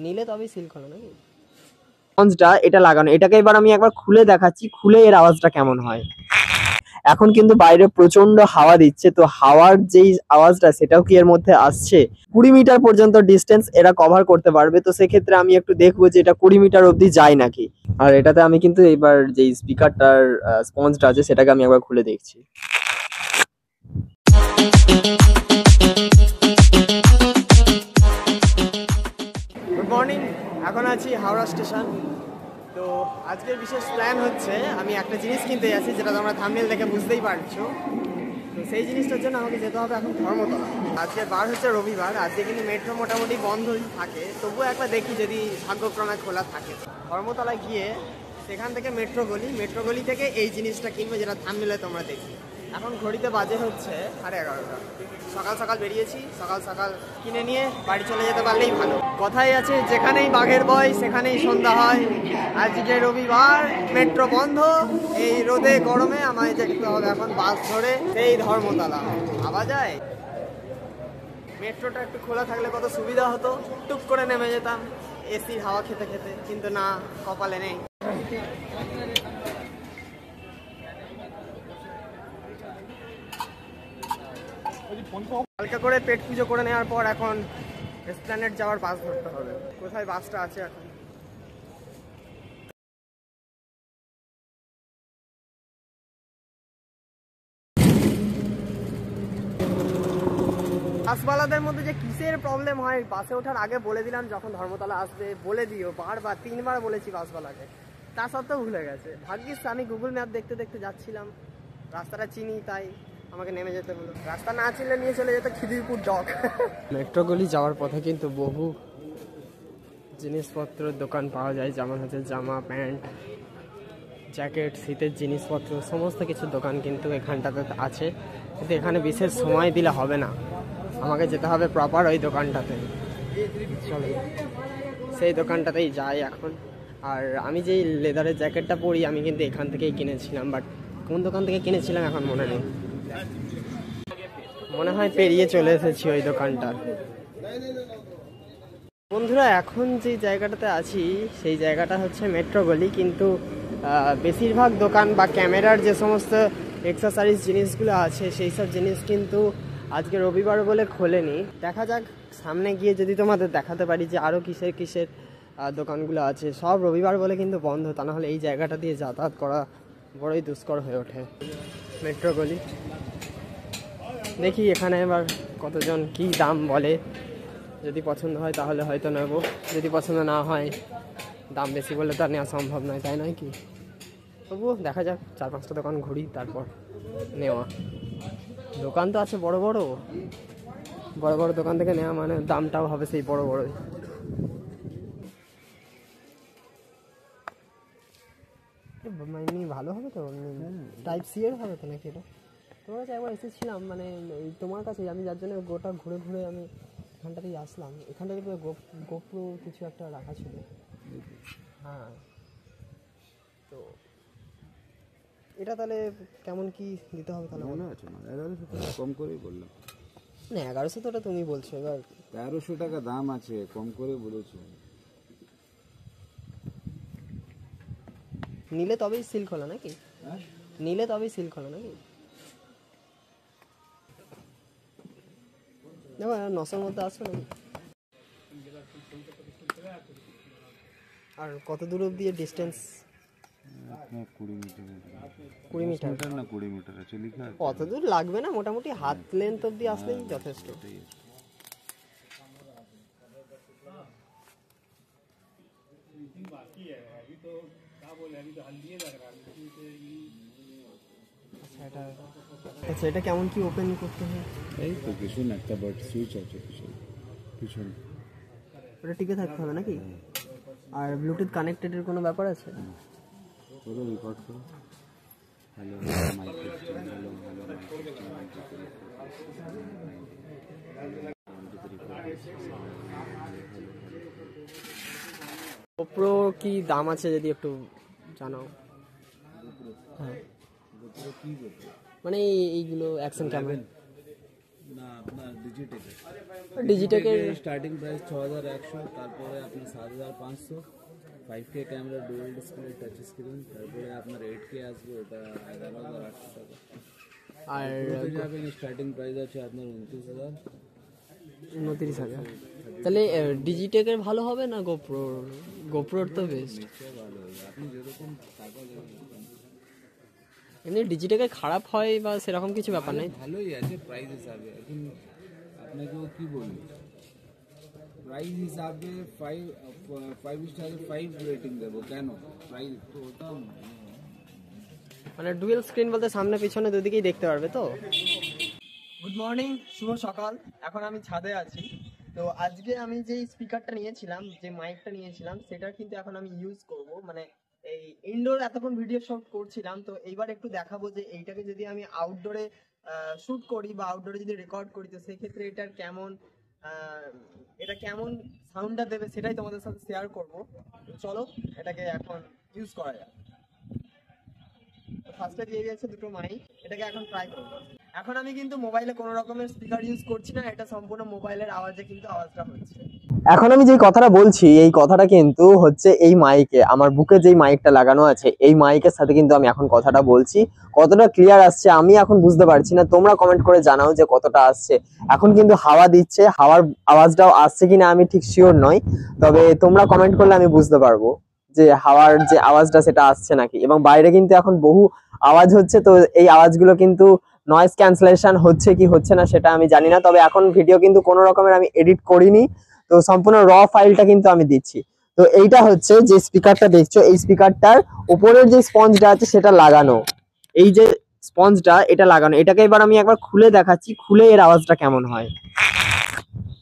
নিলে তবেই সিল খোলা নাকি? স্পঞ্জটা এটা লাগানো, এটাকে এবার আমি একবার খুলে দেখাচ্ছি, খুলে এর আওয়াজটা কেমন হয়। এখন কিন্তু বাইরে প্রচন্ড হাওয়া দিচ্ছে, তো হাওয়ার যেই আওয়াজটা সেটাও কি এর মধ্যে আসছে। 20 মিটার পর্যন্ত ডিস্টেন্স এরা কভার করতে পারবে, তো সেক্ষেত্রে আমি একটু দেখবো যে এটা 20 মিটার অবধি যায় নাকি। আর এটাতে আমি কিন্তু এবার যেই স্পিকারটার স্পঞ্জটা আছে সেটাকে আমি একবার খুলে দেখছি। গুড মর্নিং, এখন আছি হাওড়া স্টেশন। তো আজকের বিশেষ প্ল্যান হচ্ছে আমি একটা জিনিস কিনতে যাচ্ছি, যেটা তোমরা থাম্বনেল দেখে বুঝতেই পারছো। তো সেই জিনিসটার জন্য আমাকে যেতে হবে এখন ধর্মতলা। আজকে বার হচ্ছে রবিবার, আজকে কিন্তু মেট্রো মোটামুটি বন্ধই থাকে, তবুও একবার দেখি যদি ভাগ্যক্রমে খোলা থাকে। ধর্মতলায় গিয়ে সেখান থেকে মেট্রো গলি থেকে এই জিনিসটা কিনবো, যেটা থাম্বনেলে তোমরা দেখি। এখন ঘড়িতে বাজে হচ্ছে 11:30। সকাল সকাল বেরিয়েছি, সকাল সকাল কিনে নিয়ে বাড়ি চলে যেতে পারলেই ভালো। কথাই আছে, যেখানেই বাঘের ভয় সেখানেই সন্ধ্যা হয়। আজকে রবিবার, মেট্রো বন্ধ, এই রোদে গরমে আমায় যেতে হবে এখন বাস ধরে সেই ধর্মতলা। ভাবা যায় মেট্রোটা একটু খোলা থাকলে কত সুবিধা হতো, টুক করে নেমে যেতাম এসির হাওয়া খেতে খেতে, কিন্তু না, কপালে নেই। হালকা করে পেট পুজো করে নেওয়ার পর এখন এসপ্ল্যানেড যাওয়ার বাস ধরতে হবে। কোথায় বাসটা আছে এখন? বাসওয়ালাদের মধ্যে যে কিসের প্রবলেম হয়, বাসে ওঠার আগে বলে দিলাম যখন ধর্মতলা আসবে বলে দিও, বারবার 3বার বলেছি বাসওয়ালাকে, তা সত্ত্বেও ভুলে গেছে। ভাগ্যিস আমি গুগল ম্যাপ দেখতে দেখতে যাচ্ছিলাম, রাস্তাটা চিনি তাই আমাকে নেমে যেতে হলো। রাস্তা না চিনলে নিয়ে চলে যেত খিদিরপুর ডক। মেট্রো গলি যাওয়ার পথে কিন্তু বহু জিনিসপত্রের দোকান পাওয়া যায়, যেমন হচ্ছে জামা প্যান্ট, জ্যাকেট, শীতের জিনিসপত্র, সমস্ত কিছু দোকান কিন্তু এখানটাতে আছে। কিন্তু এখানে বিশেষ সময় দিলে হবে না, আমাকে যেতে হবে প্রপার ওই দোকানটাতে। চলো সেই দোকানটাতেই যাই এখন। আর আমি যেই লেদারের জ্যাকেটটা পরি আমি কিন্তু এখান থেকেই কিনেছিলাম, বাট কোন দোকান থেকে কিনেছিলাম এখন মনে নেই। মনে হয় পেরিয়ে চলে এসেছি ওই দোকানটা। বন্ধুরা, এখন যে জায়গাটাতে আছি সেই জায়গাটা হচ্ছে মেট্রো গলি, কিন্তু বেশিরভাগ দোকান বা ক্যামেরার যে সমস্ত এক্সেসরিজ জিনিসগুলো আছে সেই সব জিনিস কিন্তু আজকে রবিবার বলে খোলেনি। দেখা যাক সামনে গিয়ে যদি তোমাদের দেখাতে পারি যে আরও কিসের কিসের দোকানগুলো আছে। সব রবিবার বলে কিন্তু বন্ধ, তা নাহলে এই জায়গাটা দিয়ে যাতায়াত করা বড়ই দুষ্কর হয়ে ওঠে। মেট্রো গলি দেখি এখানে এবার কতজন কি দাম বলে, যদি পছন্দ হয় তাহলে হয়তো নেবো, যদি পছন্দ না হয় দাম বেশি বলে তো আর নেওয়া সম্ভব নয়, তাই নয় কি? তবুও দেখা যাক, 4-5টা দোকান ঘুরি তারপর নেওয়া। দোকান তো আছে বড় বড়, বড় বড় দোকান থেকে নেওয়া মানে দামটাও হবে সেই বড় বড়। ভালো হবে তো, টাইপ সি এর হবে তো নাকি এটা? তোমার কাছে একবার এসেছিলাম, মানে তোমার কাছে আমি, যার জন্য গোটা ঘুরে ঘুরে আমি এখানটাতেই আসলাম। এখানটাতে গোপ্রো কিছু একটা রাখা ছিল। হ্যাঁ, তো এটা তাহলে কেমন কি দিতে হবে তাহলে? মনে আছে না, 1100 টাকা কম করেই বললাম। না 1100 তো ওটা তুমি বলছো, এবার 1300 টাকা দাম আছে, কম করে বলেছি। নিলে তবেই সিল খোলা নাকি? নিলে তবেই সিল খোলা নাকি? দেখো 900-র মধ্যে আসবে নাকি? আর কত দূর অব্দি ডিস্টেন্স? 20 মিটার। 20 মিটার না 20 মিটার আছে লেখা। কত দূর লাগবে না, মোটামুটি হাত লেন্থ অব্দি আসলেই যথেষ্ট। আচ্ছা, এটা কেমন কি ওপেন করতে হয়? এই তো কিছু না, একটা বাট সুইচ আছে পিছনে। ওটা টিকে থাকতে হবে নাকি? আর ব্লুটুথ কানেক্টেড এর কোনো ব্যাপার আছে? পুরো রেকর্ড করো। Hello mic testing, hello GoPro কি দাম আছে যদি একটু জানাও। হ্যাঁ, মানে এইগুলো অ্যাকশন ক্যামেরা না আপনার ডিজিটেকের ডিজিটেকের স্টার্টিং প্রাইস 6100, তারপরে আপনার 7500, 5K camera, dual display, touch screen, তারপরে আপনার 8K আসবে, ওটা 11800 টাকা। আর যাবেন স্টার্টিং প্রাইস আছে আপনার 29000। 29,000। তাহলে ডিজিটেকের ভালো হবে না গোপ্রোর তো বেস্ট। ভালো হবে, আপনি যেরকম টাকা দেবেন। এমনি ডিজিটেকের খারাপ হয় বা সেরকম কিছু ব্যাপার নেই, ভালোই আছে প্রাইস হিসাবে। এখন আপনাকেও কি বলি, প্রাইস হিসাবে 5 স্টারে 5 রেটিং দেবো। কেন প্রাইস তো ওটা মানে ডুয়েল স্ক্রিন বলতে সামনে পিছনে দুদিকেই দেখতে পারবে তো। গুড মর্নিং, শুভ সকাল। এখন আমি ছাদে আছি। তো আজকে আমি যে স্পিকারটা নিয়েছিলাম, যে মাইকটা নিয়েছিলাম, সেটা কিন্তু এখন আমি ইউজ করব। মানে এই ইনডোর এতক্ষণ ভিডিও শুট করছিলাম, তো এইবার একটু দেখাবো যে এইটাকে যদি আমি আউটডোরে শুট করি বা আউটডোরে যদি রেকর্ড করি, তো সেক্ষেত্রে এটা কেমন সাউন্ডটা দেবে সেটাই তোমাদের সাথে শেয়ার করব। তো চলো এটাকে এখন ইউজ করা যাক। ফার্স্টে দিয়ে গেছে দুটো মাইক, এটাকে এখন ট্রাই করবো। এখন আমি কিন্তু মোবাইলে কোনো রকমের স্পিকার ইউজ করছি না, এটা সম্পূর্ণ মোবাইলের আওয়াজে কিন্তু আওয়াজটা হচ্ছে। এখন আমি যে কথাটা বলছি, এই কথাটা কিন্তু হচ্ছে এই মাইকে, আমার বুকে যেই মাইকটা লাগানো আছে এই মাইকের সাথে কিন্তু আমি এখন কথাটা বলছি। কতটা ক্লিয়ার আসছে আমি এখন বুঝতে পারছি না, তোমরা কমেন্ট করে জানাও যে কতটা আসছে। এখন কিন্তু হাওয়া দিচ্ছে, হাওয়ার আওয়াজটাও আসছে কিনা আমি ঠিক শিওর নই, তবে তোমরা কমেন্ট করলে আমি বুঝতে পারবো যে হাওয়ার যে আওয়াজটা সেটা আসছে নাকি। এবং বাইরে কিন্তু এখন বহু আওয়াজ হচ্ছে, তো এই আওয়াজগুলো কিন্তু নয়েজ ক্যান্সেলেশন হচ্ছে কি হচ্ছে না সেটা আমি জানি না। তবে এখন ভিডিও কিন্তু কোনো রকমের আমি এডিট করিনি, তো সম্পূর্ণ র ফাইলটা কিন্তু আমি দিচ্ছি। তো এইটা হচ্ছে যে স্পিকারটা দেখছো, এই স্পিকারটার উপরের যে স্পঞ্জটা আছে সেটা লাগানো, এই যে স্পঞ্জটা এটা লাগানো। এটাকে এবার আমি একবার খুলে দেখাচ্ছি, খুলে এর আওয়াজটা কেমন হয়।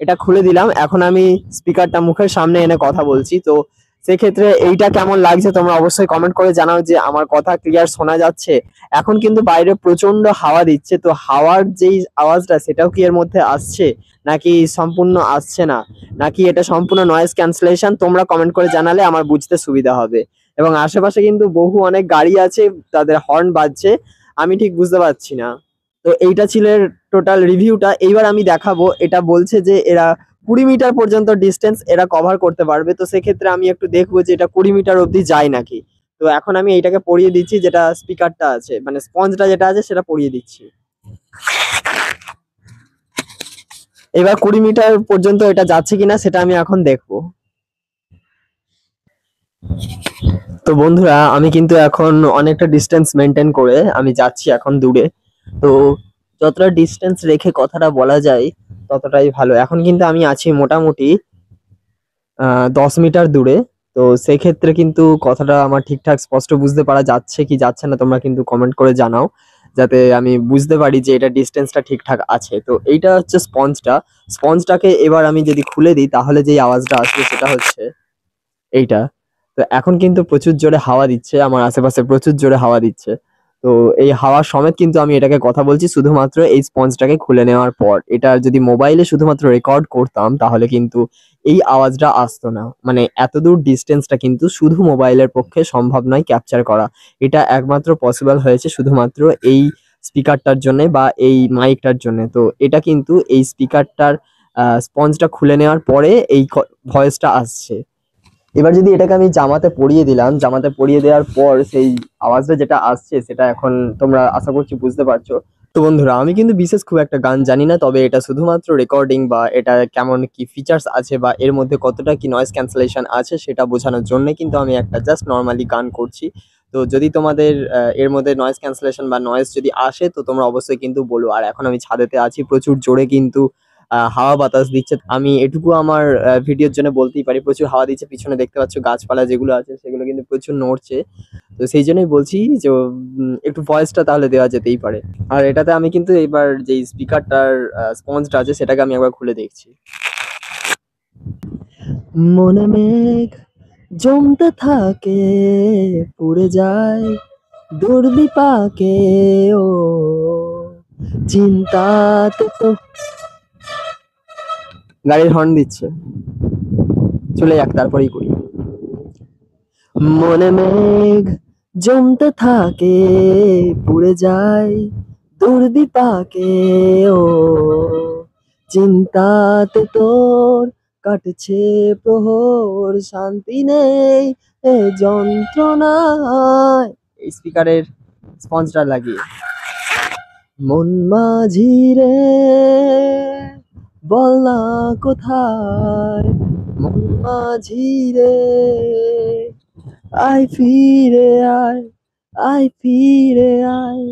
এটা খুলে দিলাম, এখন আমি স্পিকারটা মুখের সামনে এনে কথা বলছি। তো সেক্ষেত্রে এইটা কেমন লাগছে তোমরা অবশ্যই কমেন্ট করে জানাও যে আমার কথা ক্লিয়ার শোনা যাচ্ছে। এখন কিন্তু বাইরে প্রচন্ড হাওয়া দিচ্ছে, তো হাওয়ার যেই আওয়াজটা সেটাও কি এর মধ্যে আসছে নাকি সম্পূর্ণ আসছে না, নাকি এটা সম্পূর্ণ নয়েজ ক্যান্সেলেশন, তোমরা কমেন্ট করে জানালে আমার বুঝতে সুবিধা হবে। এবং আশেপাশে কিন্তু বহু অনেক গাড়ি আছে, তাদের হর্ন বাজছে, আমি ঠিক বুঝতে পারছি না। তো এইটা ছিল টোটাল রিভিউটা। এইবার আমি দেখাবো, এটা বলছে যে এরা 20 মিটার পর্যন্ত ডিস্টেন্স এরা কভার করতে পারবে। তো সেক্ষেত্রে আমি একটু দেখবো যে এটা 20 মিটার অবধি যায় নাকি। তো এখন আমি এইটাকে পরিয়ে দিচ্ছি, যেটা স্পিকারটা আছে মানে স্পঞ্জটা যেটা আছে সেটা পরিয়ে দিচ্ছি। এবার 20 মিটার পর্যন্ত এটা যাচ্ছে কিনা সেটা আমি এখন দেখবো। তো বন্ধুরা, আমি কিন্তু এখন অনেকটা ডিস্টেন্স মেনটেন করে আমি যাচ্ছি এখন দূরে। তো যতটা ডিস্টেন্স রেখে কথাটা বলা যায় ততটাই ভালো। এখন কিন্তু আমি আছি মোটামুটি 10 মিটার দূরে। তো সেক্ষেত্রে কিন্তু কথাটা আমার ঠিকঠাক স্পষ্ট বুঝতে পারা যাচ্ছে কি যাচ্ছে না, তোমরা কিন্তু কমেন্ট করে জানাও যাতে আমি বুঝতে পারি যে এটা ডিস্টেন্সটা ঠিকঠাক আছে। তো এইটা হচ্ছে স্পঞ্জটাকে এবার আমি যদি খুলে দিই তাহলে যেই আওয়াজটা আসবে সেটা হচ্ছে এইটা। তো এখন কিন্তু প্রচুর জোরে হাওয়া দিচ্ছে, আমার আশেপাশে প্রচুর জোরে হাওয়া দিচ্ছে। তো এই হাওয়া সমেত কিন্তু আমি এটাকে কথা বলছি শুধুমাত্র এই স্পঞ্জটাকে খুলে নেওয়ার পর। এটা যদি মোবাইলে শুধুমাত্র রেকর্ড করতাম তাহলে কিন্তু এই আওয়াজটা আসতো না। মানে এতদূর ডিস্টেন্সটা কিন্তু শুধু মোবাইলের পক্ষে সম্ভব নয় ক্যাপচার করা। এটা একমাত্র পসিবল হয়েছে শুধুমাত্র এই স্পিকারটার জন্য বা এই মাইকটার জন্য। তো এটা কিন্তু এই স্পিকারটার স্পঞ্জটা খুলে নেওয়ার পরে এই ভয়েসটা আসছে। এবার যদি এটাকে আমি জামাতে পরিয়ে দিলাম, জামাতে পরিয়ে দেওয়ার পর সেই আওয়াজটা যেটা আসছে সেটা এখন তোমরা আশা করছি বুঝতে পারছো। তো বন্ধুরা, আমি কিন্তু বিশেষ খুব একটা গান জানি না, তবে এটা শুধুমাত্র রেকর্ডিং বা এটা কেমন কি ফিচার্স আছে বা এর মধ্যে কতটা কি নয়েজ ক্যান্সেলেশন আছে সেটা বোঝানোর জন্য কিন্তু আমি একটা জাস্ট নর্মালি গান করছি। তো যদি তোমাদের এর মধ্যে নয়েজ ক্যান্সেলেশন বা নয়েজ যদি আসে তো তোমরা অবশ্যই কিন্তু বলো। আর এখন আমি ছাদেতে আছি, প্রচুর জোরে কিন্তু হাওয়া বাতাস দিচ্ছে। আমি এটুকু আমার ভিডিওর জন্য বলতেই পারি, প্রচুর হাওয়া দিচ্ছে। পিছনে দেখতে পাচ্ছ গাছপালা যেগুলো আছে সেগুলো কিন্তু প্রচুর নড়ছে। তো সেই জন্যই বলছি যে একটু ভয়েসটা তাহলে দেওয়া যেতেই পারে। আর এটাতে আমি কিন্তু এবার যে স্পিকারটার স্পঞ্জটা আছে সেটাকে আমি একবার খুলে দেখছি। মনে মেঘ জমতে থাকে, পুড়ে যায় দুর্বিপাকে, ও চিন্তাতে তো গাড়ির হর্ন দিচ্ছে, চলে যাক তারপরেই করি। মনে মেঘ জমতে থাকে, পুড়ে যায় তোর বিপাকে ও চিন্তাতে তোর কাটছে প্রহর, শান্তি নেই এ যন্ত্রণায়। এই স্পিকারের স্পঞ্জটা লাগিয়ে মন মাঝি রে বল না কোথায়, মন মাঝি রে আয় ফিরে আয়, আয় ফিরে আয়,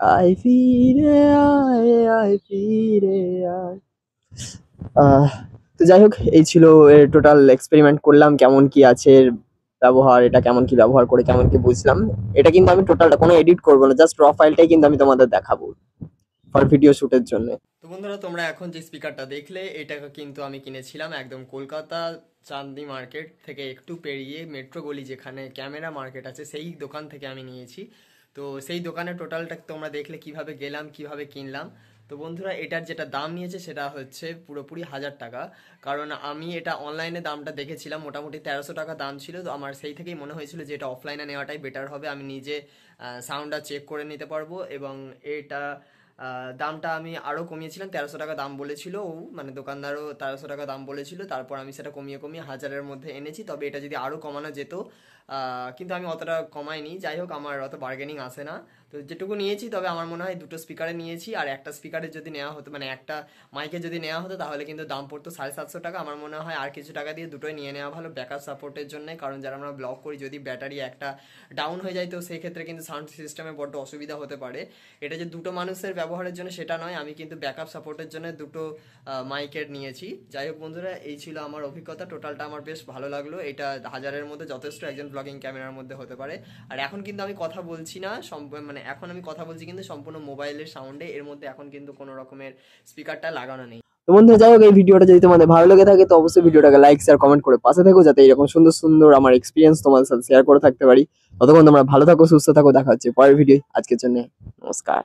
আয় ফিরে আয়, আয় ফিরে আয়। আহ, তো যাই হোক, এই ছিল এর টোটাল এক্সপেরিমেন্ট করলাম কেমন কি আছে এর ব্যবহার, এটা কেমন কি ব্যবহার করে কেমন কি বুঝলাম। এটা কিন্তু আমি টোটালটা কোনো এডিট করবো না, জাস্ট র ফাইলটাই কিন্তু আমি তোমাদের দেখাবো ফর ভিডিও শুটের জন্য। তো বন্ধুরা, তোমরা এখন যে স্পিকারটা দেখলে এটা কিন্তু আমি কিনেছিলাম একদম কলকাতা চাঁদনি মার্কেট থেকে একটু পেরিয়ে মেট্রো গলি যেখানে ক্যামেরা মার্কেট আছে সেই দোকান থেকে আমি নিয়েছি। তো সেই দোকানের টোটালটা তোমরা দেখলে কিভাবে গেলাম কিভাবে কিনলাম। তো বন্ধুরা, এটার যেটা দাম নিয়েছে সেটা হচ্ছে পুরোপুরি 1000 টাকা। কারণ আমি এটা অনলাইনে দামটা দেখেছিলাম, মোটামুটি 1300 টাকা দাম ছিল। তো আমার সেই থেকেই মনে হয়েছিল যে এটা অফলাইনে নেওয়াটাই বেটার হবে, আমি নিজে সাউন্ডটা চেক করে নিতে পারবো। এবং এটা দামটা আমি আরও কমিয়েছিলাম, 1300 টাকা দাম বলেছিল ও, মানে দোকানদারও 1300 টাকা দাম বলেছিল। তারপর আমি সেটা কমিয়ে কমিয়ে 1000-এর মধ্যে এনেছি। তবে এটা যদি আরও কমানো যেত, কিন্তু আমি অতটা কমাইনি। যাই হোক, আমার অত বার্গেনিং আসে না। তো যেটুকু নিয়েছি, তবে আমার মনে হয় দুটো স্পিকারে নিয়েছি, আর একটা স্পিকারে যদি নেওয়া হতো, মানে একটা মাইকে যদি নেওয়া হতো, তাহলে কিন্তু দাম পড়তো 750 টাকা। আমার মনে হয় আর কিছু টাকা দিয়ে দুটোই নিয়ে নেওয়া ভালো ব্যাকআপ সাপোর্টের জন্য। কারণ যারা আমরা ব্লগ করি, যদি ব্যাটারি একটা ডাউন হয়ে যায়, তো সেই ক্ষেত্রে কিন্তু সাউন্ড সিস্টেমে বড্ড অসুবিধা হতে পারে। এটা যে দুটো মানুষের ব্যবহারের জন্য সেটা নয়, আমি কিন্তু ব্যাকআপ সাপোর্টের জন্য দুটো মাইকের নিয়েছি। যাই হোক বন্ধুরা, এই ছিল আমার অভিজ্ঞতা। টোটালটা আমার বেশ ভালো লাগলো। এটা 1000-এর মধ্যে যথেষ্ট একজন ব্লগিং ক্যামেরার মধ্যে হতে পারে। আর এখন কিন্তু আমি কথা বলছি না, মানে এখন আমি কথা বলছি কিন্তু সম্পূর্ণ মোবাইলের সাউন্ডে, এর মধ্যে এখন কিন্তু কোনো রকমের স্পিকারটা লাগানো নেই। তো বন্ধুরা, যাই হোক, এই ভিডিওটা যদি তোমাদের ভালো লেগে থাকে তো অবশ্যই ভিডিওটাকে লাইক শেয়ার কমেন্ট করে পাশে থেকো, যাতে এরকম সুন্দর সুন্দর আমার এক্সপিরিয়েন্স তোমাদের সাথে শেয়ার করে থাকতে পারি। ততক্ষণ তোমরা ভালো থাকো, সুস্থ থাকো, দেখা হচ্ছে পরের ভিডিও। আজকের জন্য নমস্কার।